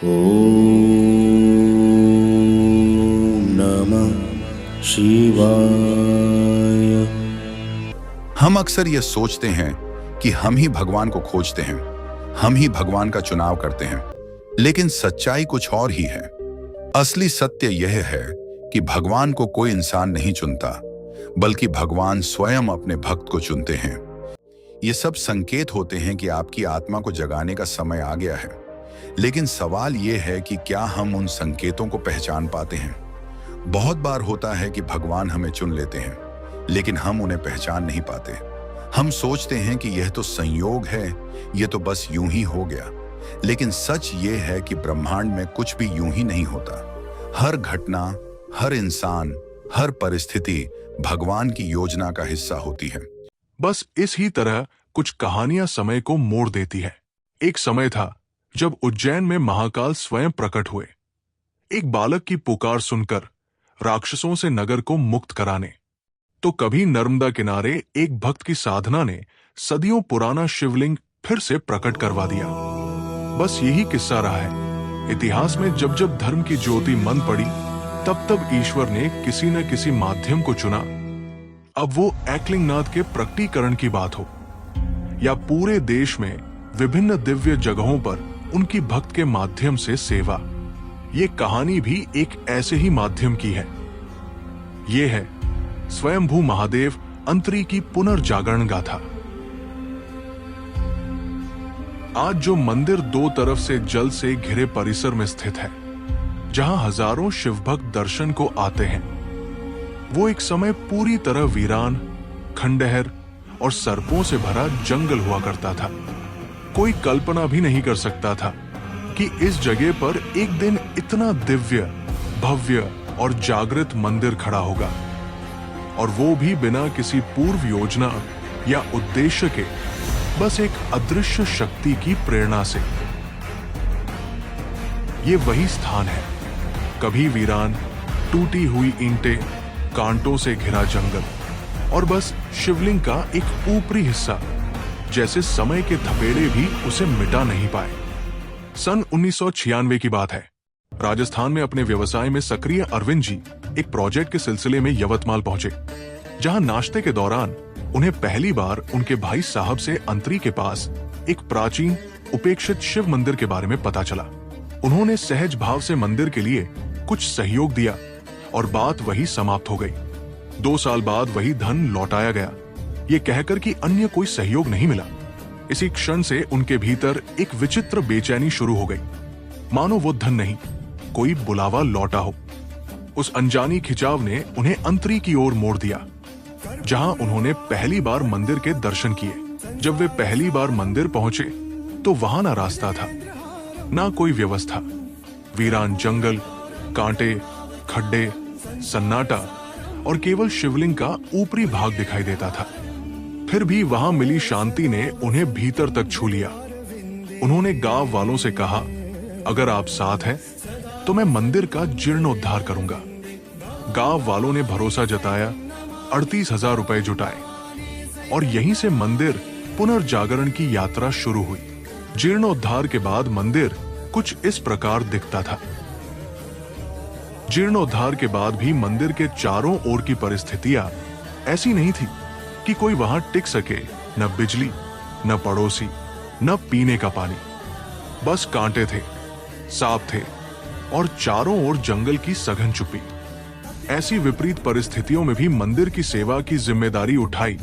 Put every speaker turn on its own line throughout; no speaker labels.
ओम नमः शिवाय।
हम अक्सर यह सोचते हैं कि हम ही भगवान को खोजते हैं, हम ही भगवान का चुनाव करते हैं, लेकिन सच्चाई कुछ और ही है। असली सत्य यह है कि भगवान को कोई इंसान नहीं चुनता, बल्कि भगवान स्वयं अपने भक्त को चुनते हैं। ये सब संकेत होते हैं कि आपकी आत्मा को जगाने का समय आ गया है, लेकिन सवाल यह है कि क्या हम उन संकेतों को पहचान पाते हैं। बहुत बार होता है कि भगवान हमें चुन लेते हैं, लेकिन हम उन्हें पहचान नहीं पाते। हम सोचते हैं कि यह तो संयोग है, यह तो बस यूं ही हो गया। लेकिन सच ये है कि ब्रह्मांड में कुछ भी यूं ही नहीं होता। हर घटना, हर इंसान, हर परिस्थिति भगवान की योजना का हिस्सा होती है।
बस इस ही तरह कुछ कहानियां समय को मोड़ देती है। एक समय था जब उज्जैन में महाकाल स्वयं प्रकट हुए, एक बालक की पुकार सुनकर राक्षसों से नगर को मुक्त कराने। तो कभी नर्मदा किनारे एक भक्त की साधना ने सदियों पुराना शिवलिंग फिर से प्रकट करवा दिया। बस यही किस्सा रहा है। इतिहास में जब जब धर्म की ज्योति मंद पड़ी, तब तब ईश्वर ने किसी न किसी माध्यम को चुना। अब वो एकलिंगनाथ के प्रकटीकरण की बात हो या पूरे देश में विभिन्न दिव्य जगहों पर उनकी भक्त के माध्यम से सेवा, ये कहानी भी एक ऐसे ही माध्यम की है। ये है स्वयंभू महादेव अंतरी की पुनर्जागरण गाथा। आज जो मंदिर दो तरफ से जल से घिरे परिसर में स्थित है, जहां हजारों शिवभक्त दर्शन को आते हैं, वो एक समय पूरी तरह वीरान, खंडहर और सर्पों से भरा जंगल हुआ करता था। कोई कल्पना भी नहीं कर सकता था कि इस जगह पर एक दिन इतना दिव्य, भव्य और जागृत मंदिर खड़ा होगा, और वो भी बिना किसी पूर्व योजना या उद्देश्य के, बस एक अदृश्य शक्ति की प्रेरणा से। ये वही स्थान है, कभी वीरान, टूटी हुई ईंटें, कांटों से घिरा जंगल, और बस शिवलिंग का एक ऊपरी हिस्सा, जैसे समय के थपेड़े भी उसे मिटा नहीं पाए। सन 1996 की बात है। राजस्थान में अपने व्यवसाय में सक्रिय अरविंद जी एक प्रोजेक्ट के सिलसिले में यवतमाल पहुंचे, जहां नाश्ते के दौरान उन्हें पहली बार उनके भाई साहब से अंतरी के पास एक प्राचीन उपेक्षित शिव मंदिर के बारे में पता चला। उन्होंने सहज भाव से मंदिर के लिए कुछ सहयोग दिया और बात वही समाप्त हो गई। 2 साल बाद वही धन लौटाया गया, ये कहकर कि अन्य कोई सहयोग नहीं मिला। इसी क्षण से उनके भीतर एक विचित्र बेचैनी शुरू हो गई, मानो वो धन नहीं, कोई बुलावा लौटा हो। उस अनजानी खिंचाव ने उन्हें अंतरी की ओर मोड़ दिया, जहां उन्होंने पहली बार मंदिर के दर्शन किए। जब वे पहली बार मंदिर पहुंचे तो वहां ना रास्ता था, ना कोई व्यवस्था। वीरान जंगल, कांटे, खड्डे, सन्नाटा और केवल शिवलिंग का ऊपरी भाग दिखाई देता था। फिर भी वहां मिली शांति ने उन्हें भीतर तक छू लिया। उन्होंने गांव वालों से कहा, अगर आप साथ हैं तो मैं मंदिर का जीर्णोद्धार करूंगा। गांव वालों ने भरोसा जताया, 38,000 रुपए जुटाए और यहीं से मंदिर पुनर्जागरण की यात्रा शुरू हुई। जीर्णोद्धार के बाद मंदिर कुछ इस प्रकार दिखता था। जीर्णोद्धार के बाद भी मंदिर के चारों ओर की परिस्थितियां ऐसी नहीं थी कि कोई वहां टिक सके। न बिजली, न पड़ोसी, न पीने का पानी, बस कांटे थे, सांप थे और चारों ओर जंगल की सघन चुप्पी। ऐसी विपरीत परिस्थितियों में भी मंदिर की सेवा की जिम्मेदारी उठाई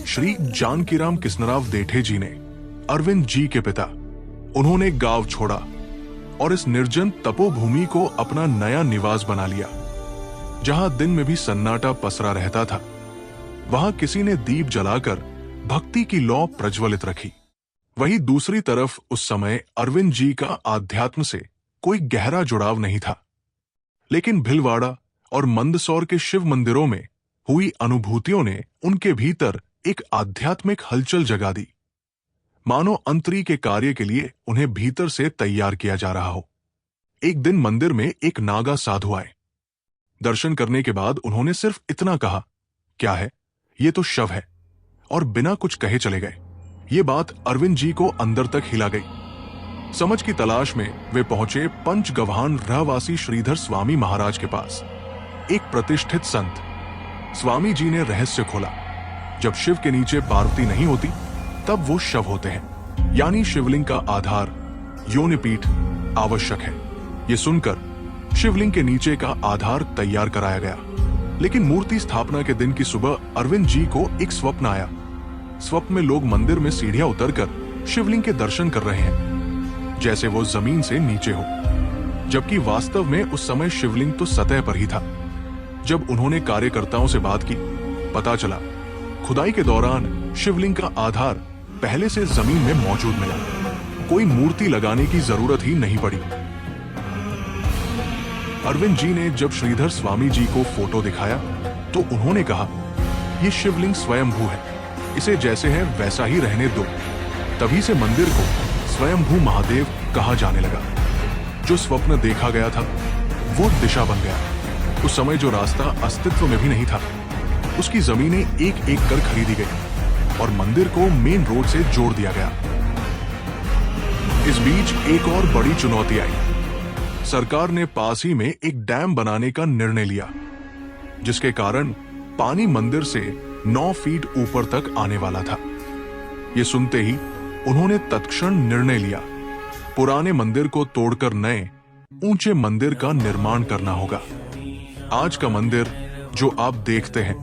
श्री जानकीराम किस्नराव देठे जी ने, अरविंद जी के पिता। उन्होंने गांव छोड़ा और इस निर्जन तपोभूमि को अपना नया निवास बना लिया, जहां दिन में भी सन्नाटा पसरा रहता था। वहां किसी ने दीप जलाकर भक्ति की लौ प्रज्वलित रखी। वहीं दूसरी तरफ उस समय अरविंद जी का आध्यात्म से कोई गहरा जुड़ाव नहीं था, लेकिन भिलवाड़ा और मंदसौर के शिव मंदिरों में हुई अनुभूतियों ने उनके भीतर एक आध्यात्मिक हलचल जगा दी, मानो अंतरी के कार्य के लिए उन्हें भीतर से तैयार किया जा रहा हो। एक दिन मंदिर में एक नागा साधु आए। दर्शन करने के बाद उन्होंने सिर्फ इतना कहा, क्या है, ये तो शव है, और बिना कुछ कहे चले गए। ये बात अरविंद जी को अंदर तक हिला गई। समझ की तलाश में वे पहुंचे पंचगव्हाण रहवासी श्रीधर स्वामी महाराज के पास, एक प्रतिष्ठित संत। स्वामी जी ने रहस्य खोला। जब शिव के नीचे पार्वती नहीं होती तब वो शव होते हैं, यानी शिवलिंग का आधार योनिपीठ आवश्यक है। ये सुनकर शिवलिंग के नीचे का आधार तैयार कराया गया। लेकिन मूर्ति स्थापना के दिन की सुबह अरविंद जी को एक स्वप्न आया। स्वप्न में लोग मंदिर में सीढ़ियां उतरकर शिवलिंग के दर्शन कर रहे हैं, जैसे वो जमीन से नीचे हो, जबकि वास्तव में उस समय शिवलिंग तो सतह पर ही था। जब उन्होंने कार्यकर्ताओं से बात की, पता चला खुदाई के दौरान शिवलिंग का आधार पहले से जमीन में मौजूद मिला। कोई मूर्ति लगाने की जरूरत ही नहीं पड़ी। अरविंद जी ने जब श्रीधर स्वामी जी को फोटो दिखाया तो उन्होंने कहा, यह शिवलिंग स्वयंभू है, इसे जैसे है वैसा ही रहने दो। तभी से मंदिर को स्वयंभू महादेव कहा जाने लगा। जो स्वप्न देखा गया था वो दिशा बन गया। उस समय जो रास्ता अस्तित्व में भी नहीं था, उसकी जमीनें एक एक कर खरीदी गई और मंदिर को मेन रोड से जोड़ दिया गया। इस बीच एक और बड़ी चुनौती आई। सरकार ने पास ही में एक डैम बनाने का निर्णय लिया, जिसके कारण पानी मंदिर से 9 फीट ऊपर तक आने वाला था। ये सुनते ही उन्होंने तत्क्षण निर्णय लिया, पुराने मंदिर को तोड़कर नए ऊंचे मंदिर का निर्माण करना होगा। आज का मंदिर जो आप देखते हैं,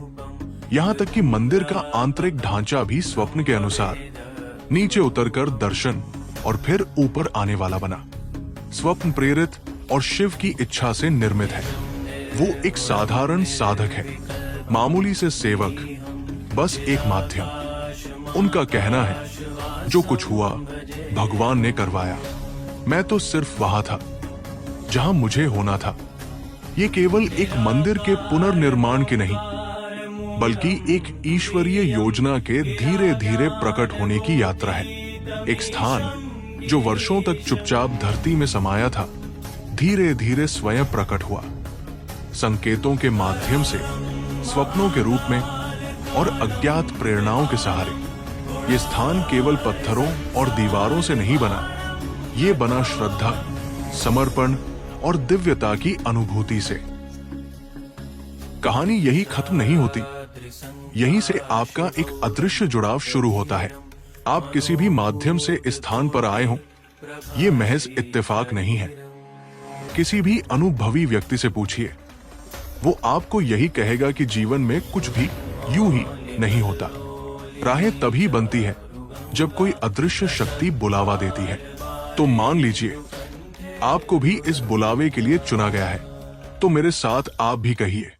यहां तक कि मंदिर का आंतरिक ढांचा भी स्वप्न के अनुसार नीचे उतरकर दर्शन और फिर ऊपर आने वाला बना। स्वप्न प्रेरित और शिव की इच्छा से निर्मित है। वो एक साधारण साधक है, मामूली से सेवक, बस एक माध्यम। उनका कहना है, जो कुछ हुआ भगवान ने करवाया, मैं तो सिर्फ वहां था जहां मुझे होना था। ये केवल एक मंदिर के पुनर्निर्माण की नहीं, बल्कि एक ईश्वरीय योजना के धीरे धीरे प्रकट होने की यात्रा है। एक स्थान जो वर्षों तक चुपचाप धरती में समाया था, धीरे धीरे स्वयं प्रकट हुआ, संकेतों के माध्यम से, स्वप्नों के रूप में और अज्ञात प्रेरणाओं के सहारे। ये स्थान केवल पत्थरों और दीवारों से नहीं बना, ये बना श्रद्धा, समर्पण और दिव्यता की अनुभूति से। कहानी यही खत्म नहीं होती। यहीं से आपका एक अदृश्य जुड़ाव शुरू होता है। आप किसी भी माध्यम से इस स्थान पर आए हों, ये महज इत्तेफाक नहीं है। किसी भी अनुभवी व्यक्ति से पूछिए, वो आपको यही कहेगा कि जीवन में कुछ भी यूं ही नहीं होता। राहें तभी बनती है जब कोई अदृश्य शक्ति बुलावा देती है। तो मान लीजिए आपको भी इस बुलावे के लिए चुना गया है, तो मेरे साथ आप भी कहिए,